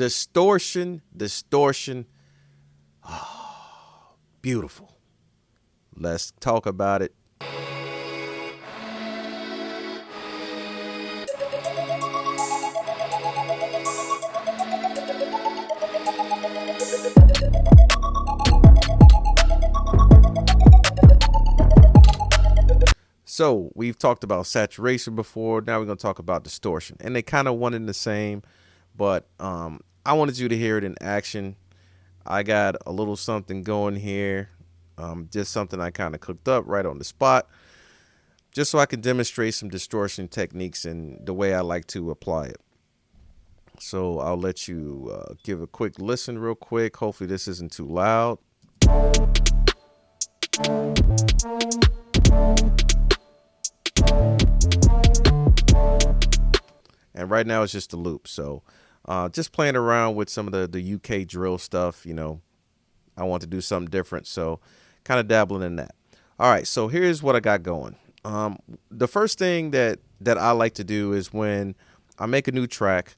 Distortion. Beautiful. Let's talk about it. So we've talked about saturation before. Now we're going to talk about distortion, and they kind of one and the same, but I wanted you to hear it in action. I got a little something going here, just something I kind of cooked up right on the spot, just so I can demonstrate some distortion techniques and the way I like to apply it. So I'll let you give a quick listen real quick. Hopefully this isn't too loud. And right now it's just a loop. So just playing around with some of the UK drill stuff, I want to do something different. So kind of dabbling in that. All right, so here's what I got going. The first thing that I like to do is when I make a new track,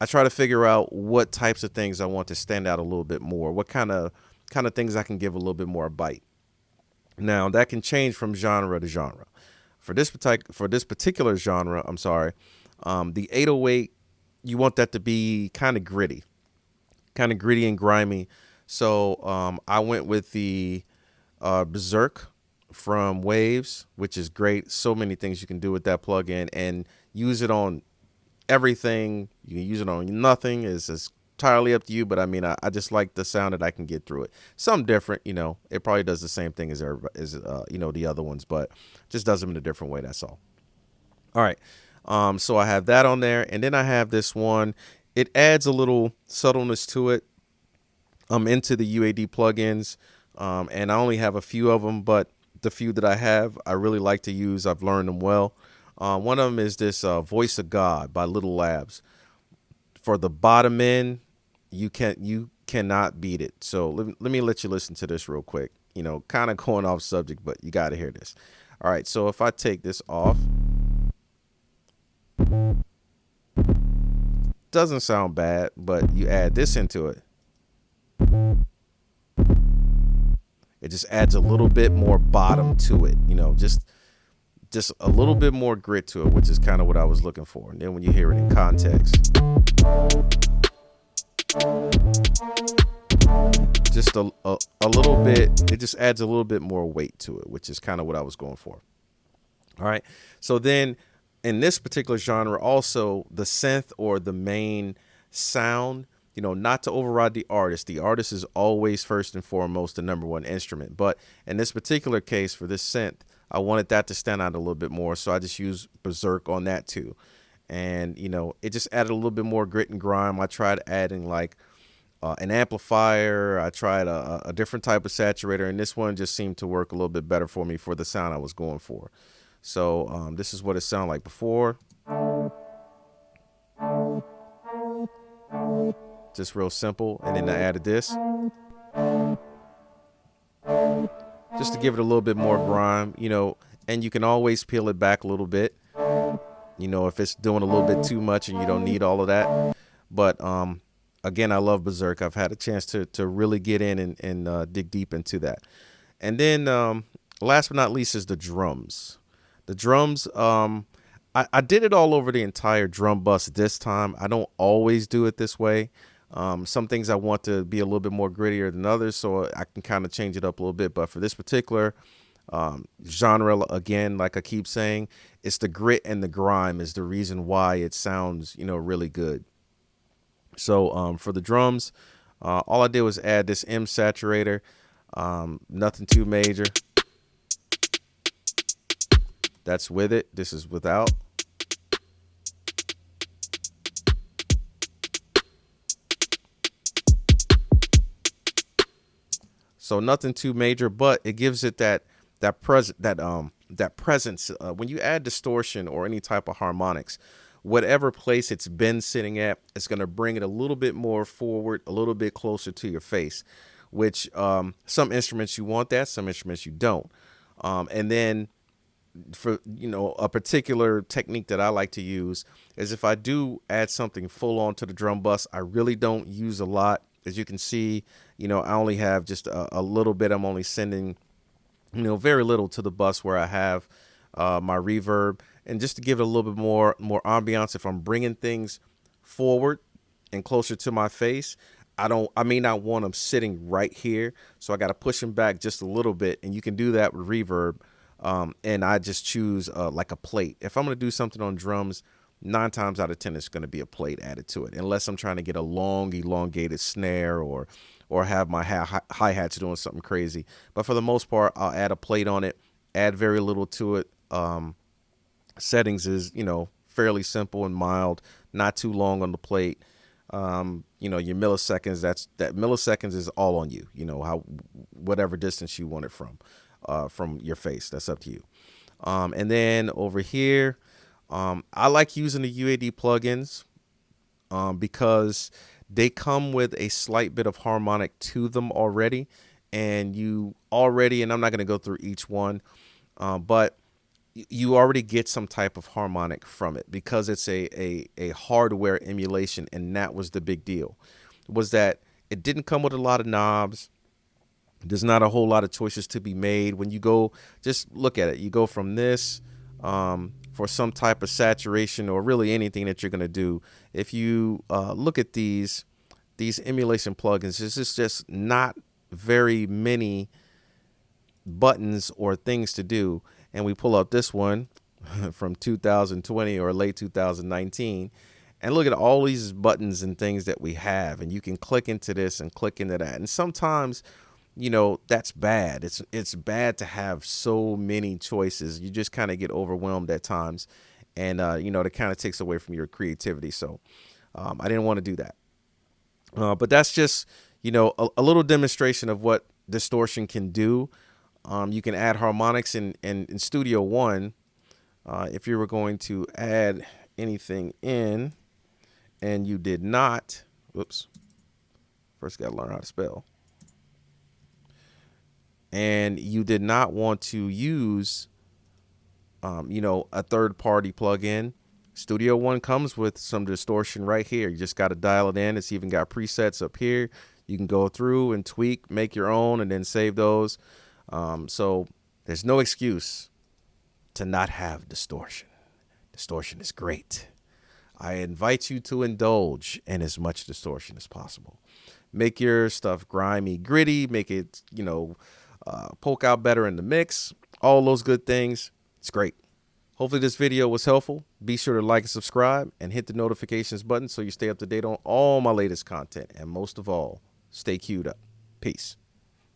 I try to figure out what types of things I want to stand out a little bit more. What kind of things I can give a little bit more bite. Now that can change from genre to genre. For this particular genre, I'm sorry, the 808, you want that to be kind of gritty and grimy. So I went with the Berserk from Waves, which is great. So many things you can do with that plugin and use it on everything. You can use it on nothing. It's entirely up to you. But I mean, I just like the sound that I can get through it. Something different, It probably does the same thing as the other ones, but just does them in a different way. That's all. All right. So I have that on there, and then I have this one. It adds a little subtleness to it. Into the UAD plugins, and I only have a few of them, but the few that I have, I really like to use. I've learned them well. One of them is this Voice of God by Little Labs. For the bottom end, you cannot beat it. So let me let you listen to this real quick. Kind of going off subject, but you got to hear this. All right, so if I take this off, doesn't sound bad, but you add this into it. It just adds a little bit more bottom to it, just a little bit more grit to it, which is kind of what I was looking for. And then when you hear it in context, just a little bit, it just adds a little bit more weight to it, which is kind of what I was going for. All right. So then in this particular genre, also the synth or the main sound, not to override the artist. The artist is always first and foremost the number one instrument. But in this particular case for this synth, I wanted that to stand out a little bit more. So I just used Berserk on that too. And, it just added a little bit more grit and grime. I tried adding like an amplifier. I tried a different type of saturator. And this one just seemed to work a little bit better for me for the sound I was going for. So this is what it sounded like before. Just real simple. And then I added this just to give it a little bit more grime, and you can always peel it back a little bit, if it's doing a little bit too much and you don't need all of that. But again, I love Berserk. I've had a chance to really get in and dig deep into that. And then last but not least is the drums. The drums, I did it all over the entire drum bus this time. I don't always do it this way. Some things I want to be a little bit more grittier than others, so I can kind of change it up a little bit. But for this particular genre, again, like I keep saying, it's the grit and the grime is the reason why it sounds, really good. So for the drums, all I did was add this M saturator, nothing too major. That's with it. This is without. So nothing too major, but it gives it that presence. When you add distortion or any type of harmonics, whatever place it's been sitting at, it's going to bring it a little bit more forward, a little bit closer to your face. Which some instruments you want that, some instruments you don't. And then for, a particular technique that I like to use is if I do add something full on to the drum bus, I really don't use a lot. As you can see, I only have just a little bit. I'm only sending, very little to the bus where I have my reverb, and just to give it a little bit more ambiance. If I'm bringing things forward and closer to my face, I may not want them sitting right here, so I got to push them back just a little bit, and you can do that with reverb. And I just choose like a plate. If I'm going to do something on drums, 9 times out of 10 it's going to be a plate added to it, unless I'm trying to get a long elongated snare, or have my hi-hats doing something crazy. But for the most part, I'll add a plate on it, add very little to it. Settings is, fairly simple and mild, not too long on the plate. Your milliseconds, that milliseconds is all on you, how, whatever distance you want it from your face, that's up to you. And then over here, I like using the UAD plugins, because they come with a slight bit of harmonic to them already. And I'm not going to go through each one, but you already get some type of harmonic from it, because it's a hardware emulation. And that was the big deal, was that it didn't come with a lot of knobs. There's not a whole lot of choices to be made. When you go, just look at it. You go from this, for some type of saturation, or really anything that you're going to do. If you look at these emulation plugins, it's just not very many buttons or things to do. And we pull up this one from 2020 or late 2019, and look at all these buttons and things that we have, and you can click into this and click into that. And sometimes, that's bad. It's bad to have so many choices. You just kind of get overwhelmed at times, and that kind of takes away from your creativity. So I didn't want to do that. But that's just, a little demonstration of what Distortion can do. You can add harmonics in Studio One. If you were going to add anything in and you did not, whoops, first got to learn how to spell. And you did not want to use, a third-party plugin. Studio One comes with some distortion right here. You just got to dial it in. It's even got presets up here. You can go through and tweak, make your own, and then save those. So there's no excuse to not have distortion. Distortion is great. I invite you to indulge in as much distortion as possible. Make your stuff grimy, gritty, make it, poke out better in the mix, all those good things. It's great. Hopefully this video was helpful. Be sure to like and subscribe and hit the notifications button so you stay up to date on all my latest content. And most of all, stay queued up. Peace.